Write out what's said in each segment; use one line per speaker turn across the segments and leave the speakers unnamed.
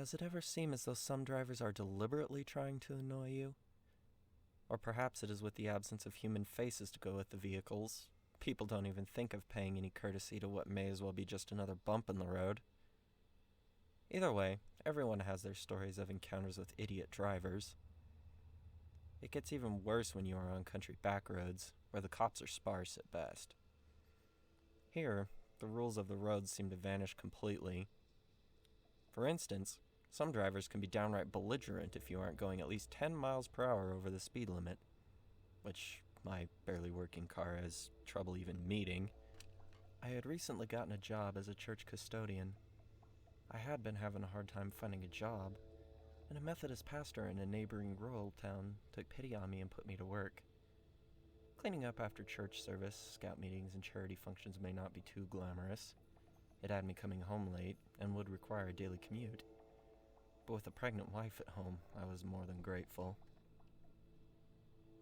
Does it ever seem as though some drivers are deliberately trying to annoy you? Or perhaps it is with the absence of human faces to go with the vehicles. People don't even think of paying any courtesy to what may as well be just another bump in the road. Either way, everyone has their stories of encounters with idiot drivers. It gets even worse when you are on country back roads, where the cops are sparse at best. Here, the rules of the road seem to vanish completely. For instance, some drivers can be downright belligerent if you aren't going at least 10 miles per hour over the speed limit, which my barely working car has trouble even meeting. I had recently gotten a job as a church custodian. I had been having a hard time finding a job, and a Methodist pastor in a neighboring rural town took pity on me and put me to work. Cleaning up after church service, scout meetings, and charity functions may not be too glamorous. It had me coming home late and would require a daily commute. But with a pregnant wife at home, I was more than grateful.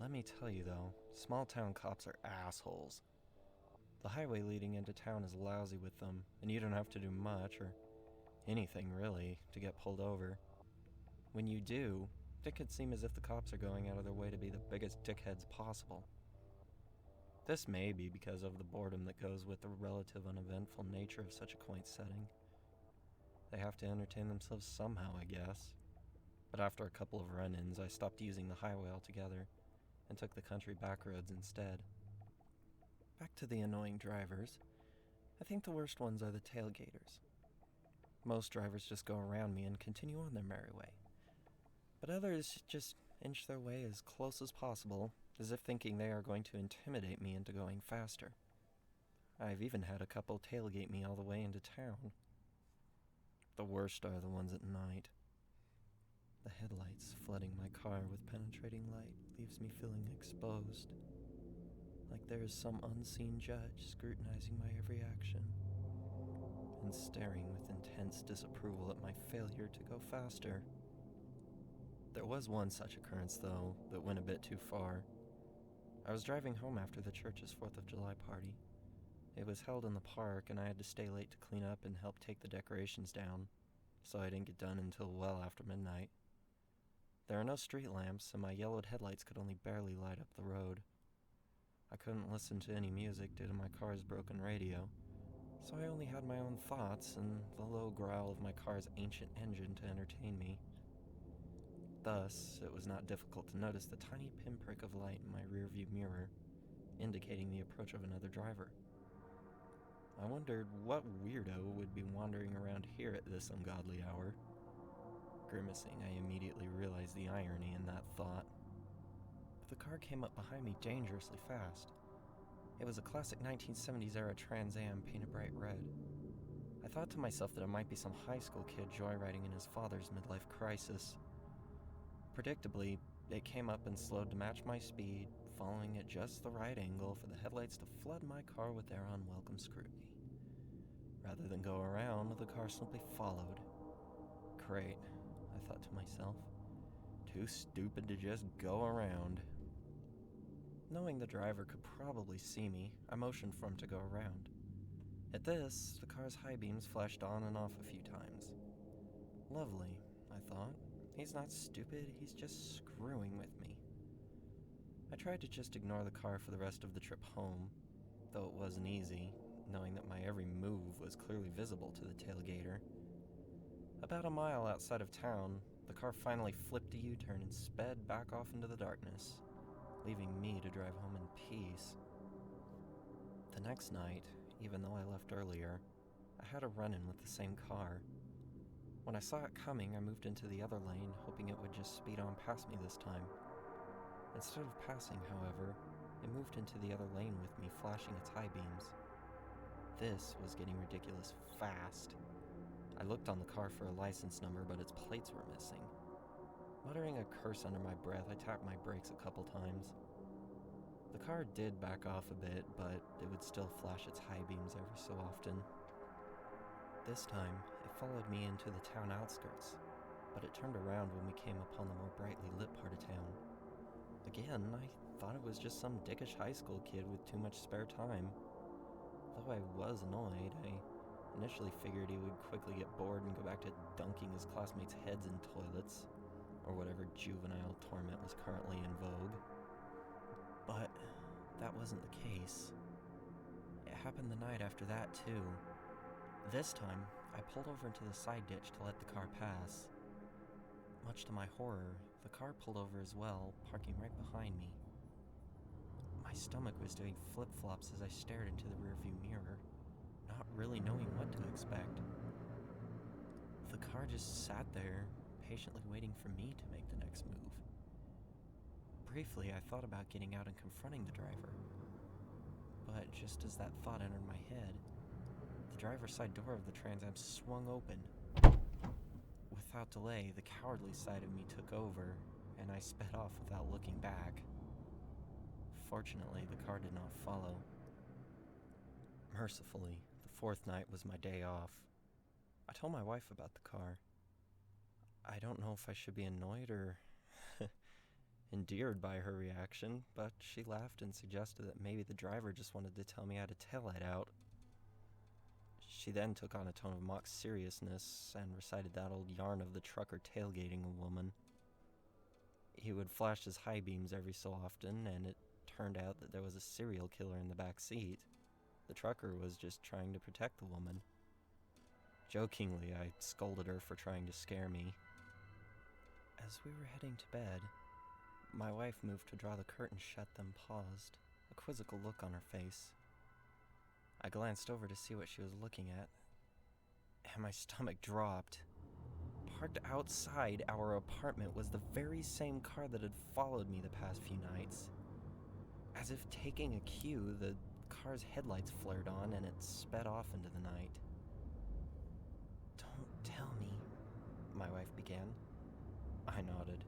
Let me tell you though, small town cops are assholes. The highway leading into town is lousy with them, and you don't have to do much, or anything really, to get pulled over. When you do, it could seem as if the cops are going out of their way to be the biggest dickheads possible. This may be because of the boredom that goes with the relative uneventful nature of such a quaint setting. They have to entertain themselves somehow, I guess. But after a couple of run-ins, I stopped using the highway altogether and took the country back roads instead. Back to the annoying drivers. I think the worst ones are the tailgaters. Most drivers just go around me and continue on their merry way. But others just inch their way as close as possible, as if thinking they are going to intimidate me into going faster. I've even had a couple tailgate me all the way into town. The worst are the ones at night. The headlights flooding my car with penetrating light leaves me feeling exposed, like there is some unseen judge scrutinizing my every action and staring with intense disapproval at my failure to go faster. There was one such occurrence, though, that went a bit too far. I was driving home after the church's 4th of July party. It was held in the park, and I had to stay late to clean up and help take the decorations down, so I didn't get done until well after midnight. There are no street lamps, and my yellowed headlights could only barely light up the road. I couldn't listen to any music due to my car's broken radio, so I only had my own thoughts and the low growl of my car's ancient engine to entertain me. Thus, it was not difficult to notice the tiny pinprick of light in my rearview mirror, indicating the approach of another driver. I wondered what weirdo would be wandering around here at this ungodly hour. Grimacing, I immediately realized the irony in that thought. But the car came up behind me dangerously fast. It was a classic 1970s-era Trans Am painted bright red. I thought to myself that it might be some high school kid joyriding in his father's midlife crisis. Predictably, it came up and slowed to match my speed, following at just the right angle for the headlights to flood my car with their unwelcome scrutiny. Rather than go around, the car simply followed. Great, I thought to myself. Too stupid to just go around. Knowing the driver could probably see me, I motioned for him to go around. At this, the car's high beams flashed on and off a few times. Lovely, I thought. He's not stupid, he's just screwing with me. I tried to just ignore the car for the rest of the trip home, though it wasn't easy, knowing that my every move was clearly visible to the tailgater. About a mile outside of town, the car finally flipped a U-turn and sped back off into the darkness, leaving me to drive home in peace. The next night, even though I left earlier, I had a run-in with the same car. When I saw it coming, I moved into the other lane, hoping it would just speed on past me this time. Instead of passing, however, it moved into the other lane with me, flashing its high beams. This was getting ridiculous fast. I looked on the car for a license number, but its plates were missing. Muttering a curse under my breath, I tapped my brakes a couple times. The car did back off a bit, but it would still flash its high beams every so often. This time, it followed me into the town outskirts, but it turned around when we came upon the more brightly lit part of town. Again, I thought it was just some dickish high school kid with too much spare time. Though I was annoyed, I Initially figured he would quickly get bored and go back to dunking his classmates' heads in toilets, or whatever juvenile torment was currently in vogue. But that wasn't the case. It happened the night after that, too. This time, I pulled over into the side ditch to let the car pass. Much to my horror, the car pulled over as well, parking right behind me. My stomach was doing flip-flops as I stared into the rearview mirror, not really knowing what to expect. The car just sat there, patiently waiting for me to make the next move. Briefly, I thought about getting out and confronting the driver. But just as that thought entered my head, the driver's side door of the Trans Am swung open. Without delay, the cowardly side of me took over, and I sped off without looking back. Fortunately, the car did not follow. Mercifully, the fourth night was my day off. I told my wife about the car. I don't know if I should be annoyed or endeared by her reaction, but she laughed and suggested that maybe the driver just wanted to tell me I had a taillight out. She then took on a tone of mock seriousness and recited that old yarn of the trucker tailgating a woman. He would flash his high beams every so often, and it turned out that there was a serial killer in the back seat. The trucker was just trying to protect the woman. Jokingly, I scolded her for trying to scare me. As we were heading to bed, my wife moved to draw the curtains shut, then paused, a quizzical look on her face. I glanced over to see what she was looking at, and my stomach dropped. Parked outside our apartment was the very same car that had followed me the past few nights. As if taking a cue, the car's headlights flared on and it sped off into the night. "Don't tell me," my wife began. I nodded.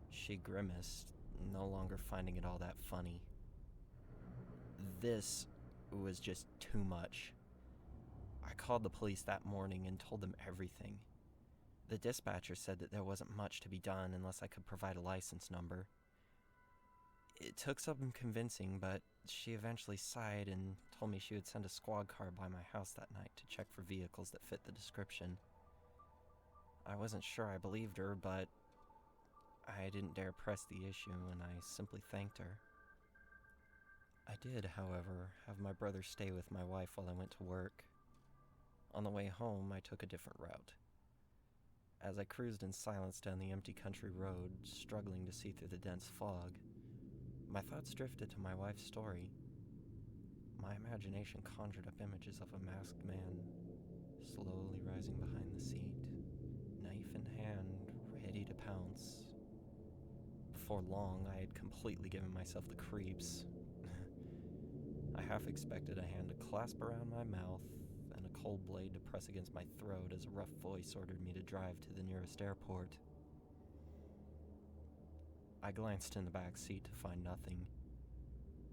She grimaced, no longer finding it all that funny. This was just too much. I called the police that morning and told them everything. The dispatcher said that there wasn't much to be done unless I could provide a license number. It took some convincing, but she eventually sighed and told me she would send a squad car by my house that night to check for vehicles that fit the description. I wasn't sure I believed her, but I didn't dare press the issue, and I simply thanked her. I did, however, have my brother stay with my wife while I went to work. On the way home, I took a different route. As I cruised in silence down the empty country road, struggling to see through the dense fog, my thoughts drifted to my wife's story. My imagination conjured up images of a masked man, slowly rising behind the seat, knife in hand, ready to pounce. Before long, I had completely given myself the creeps. I half expected a hand to clasp around my mouth and a cold blade to press against my throat as a rough voice ordered me to drive to the nearest airport. I glanced in the back seat to find nothing.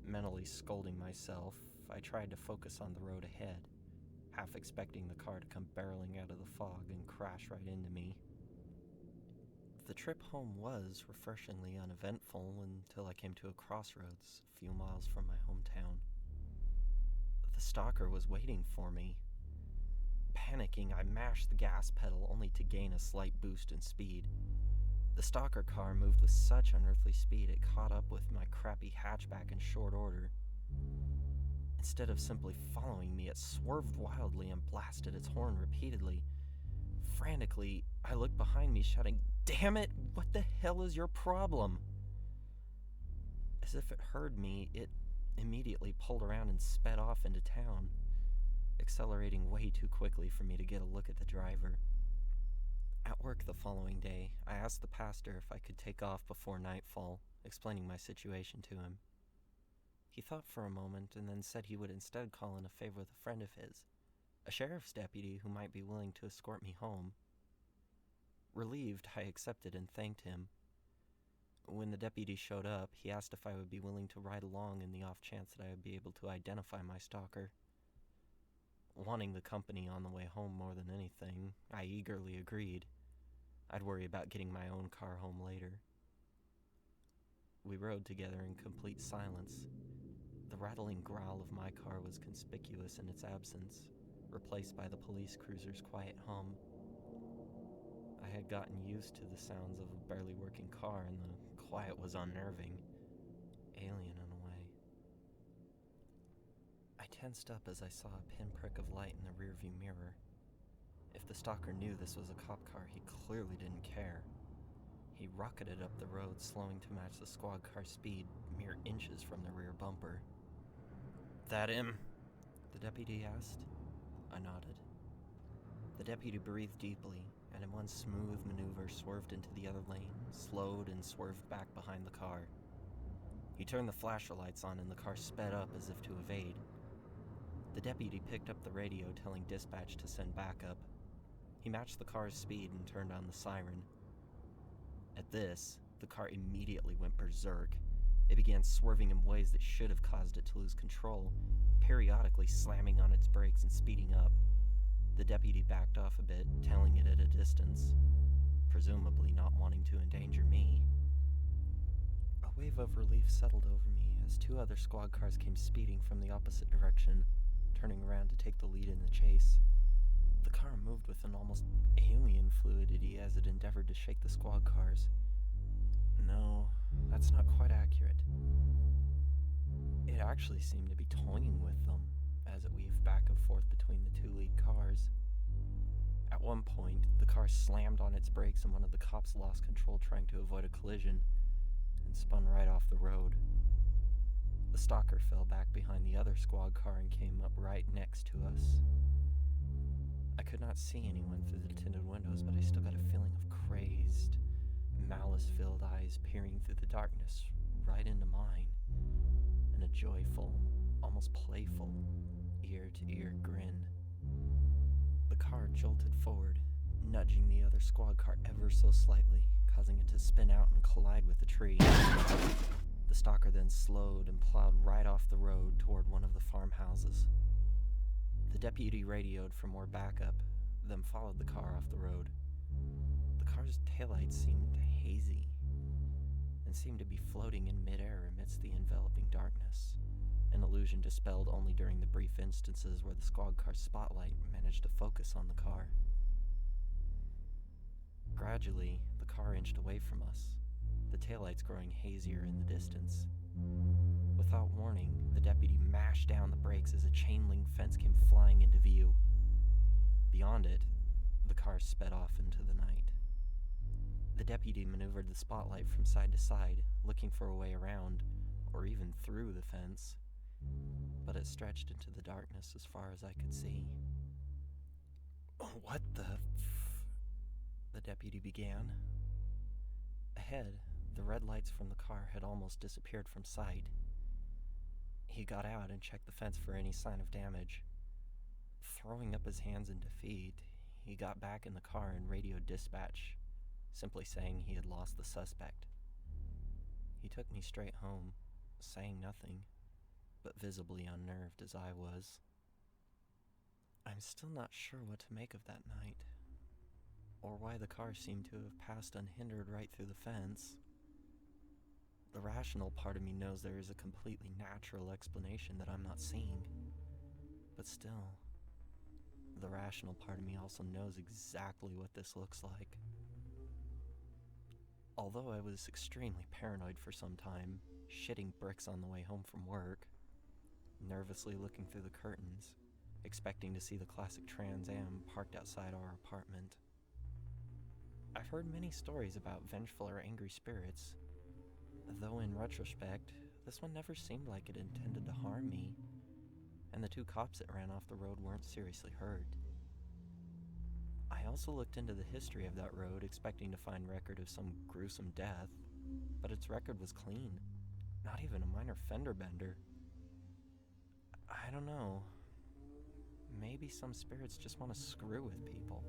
Mentally scolding myself, I tried to focus on the road ahead, half expecting the car to come barreling out of the fog and crash right into me. The trip home was refreshingly uneventful until I came to a crossroads a few miles from my hometown. The stalker was waiting for me. Panicking, I mashed the gas pedal only to gain a slight boost in speed. The stalker car moved with such unearthly speed it caught up with my crappy hatchback in short order. Instead of simply following me, it swerved wildly and blasted its horn repeatedly. Frantically, I looked behind me, shouting, "Damn it! What the hell is your problem?" As if it heard me, it immediately pulled around and sped off into town, accelerating way too quickly for me to get a look at the driver. At work the following day, I asked the pastor if I could take off before nightfall, explaining my situation to him. He thought for a moment and then said he would instead call in a favor with a friend of his, a sheriff's deputy who might be willing to escort me home. Relieved, I accepted and thanked him. When the deputy showed up, he asked if I would be willing to ride along in the off chance that I would be able to identify my stalker. Wanting the company on the way home more than anything, I eagerly agreed. I'd worry about getting my own car home later. We rode together in complete silence. The rattling growl of my car was conspicuous in its absence, replaced by the police cruiser's quiet hum. I had gotten used to the sounds of a barely working car, and the quiet was unnerving, alien in a way. I tensed up as I saw a pinprick of light in the rearview mirror. If the stalker knew this was a cop car, he clearly didn't care. He rocketed up the road, slowing to match the squad car's speed, mere inches from the rear bumper. "That him?" the deputy asked. I nodded. The deputy breathed deeply, and in one smooth maneuver swerved into the other lane, slowed and swerved back behind the car. He turned the flasher lights on and the car sped up as if to evade. The deputy picked up the radio telling dispatch to send backup. He matched the car's speed and turned on the siren. At this, the car immediately went berserk. It began swerving in ways that should have caused it to lose control, periodically slamming on its brakes and speeding up. The deputy backed off a bit, tailing it at a distance, presumably not wanting to endanger me. A wave of relief settled over me as two other squad cars came speeding from the opposite direction, turning around to take the lead in the chase. The car moved with an almost alien fluidity as it endeavored to shake the squad cars. No, that's not quite accurate. It actually seemed to be toying with them as it weaved back and forth between the two lead cars. At one point, the car slammed on its brakes and one of the cops lost control trying to avoid a collision and spun right off the road. The stalker fell back behind the other squad car and came up right next to us. I could not see anyone through the tinted windows, but I still got a feeling of crazed, malice-filled eyes peering through the darkness right into mine, and a joyful, almost playful, ear-to-ear grin. The car jolted forward, nudging the other squad car ever so slightly, causing it to spin out and collide with a tree. The stalker then slowed and plowed right off the road toward one of the farmhouses. The deputy radioed for more backup, then followed the car off the road. The car's taillights seemed hazy and seemed to be floating in midair amidst the enveloping darkness, an illusion dispelled only during the brief instances where the squad car's spotlight managed to focus on the car. Gradually, the car inched away from us, the taillights growing hazier in the distance. Without warning, the deputy mashed down the brakes as a chain-link fence came flying into view. Beyond it, the car sped off into the night. The deputy maneuvered the spotlight from side to side, looking for a way around, or even through the fence, but it stretched into the darkness as far as I could see. "What the the deputy began. Ahead, the red lights from the car had almost disappeared from sight. He got out and checked the fence for any sign of damage. Throwing up his hands in defeat, he got back in the car and radioed dispatch, simply saying he had lost the suspect. He took me straight home, saying nothing, but visibly unnerved as I was. I'm still not sure what to make of that night, or why the car seemed to have passed unhindered right through the fence. The rational part of me knows there is a completely natural explanation that I'm not seeing, but still, the rational part of me also knows exactly what this looks like. Although I was extremely paranoid for some time, shitting bricks on the way home from work, nervously looking through the curtains, expecting to see the classic Trans Am parked outside our apartment. I've heard many stories about vengeful or angry spirits, though in retrospect, this one never seemed like it intended to harm me, and the two cops that ran off the road weren't seriously hurt. I also looked into the history of that road, expecting to find record of some gruesome death, but its record was clean, not even a minor fender bender. I don't know. Maybe some spirits just want to screw with people,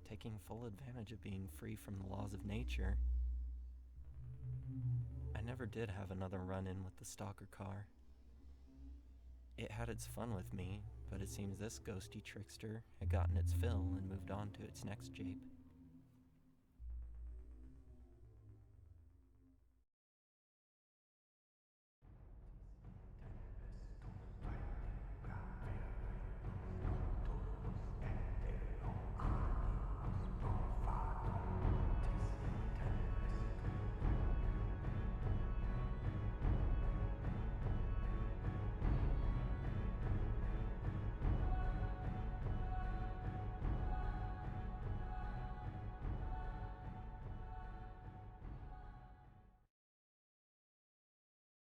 taking full advantage of being free from the laws of nature. I never did have another run-in with the stalker car. It had its fun with me, but it seems this ghosty trickster had gotten its fill and moved on to its next jape.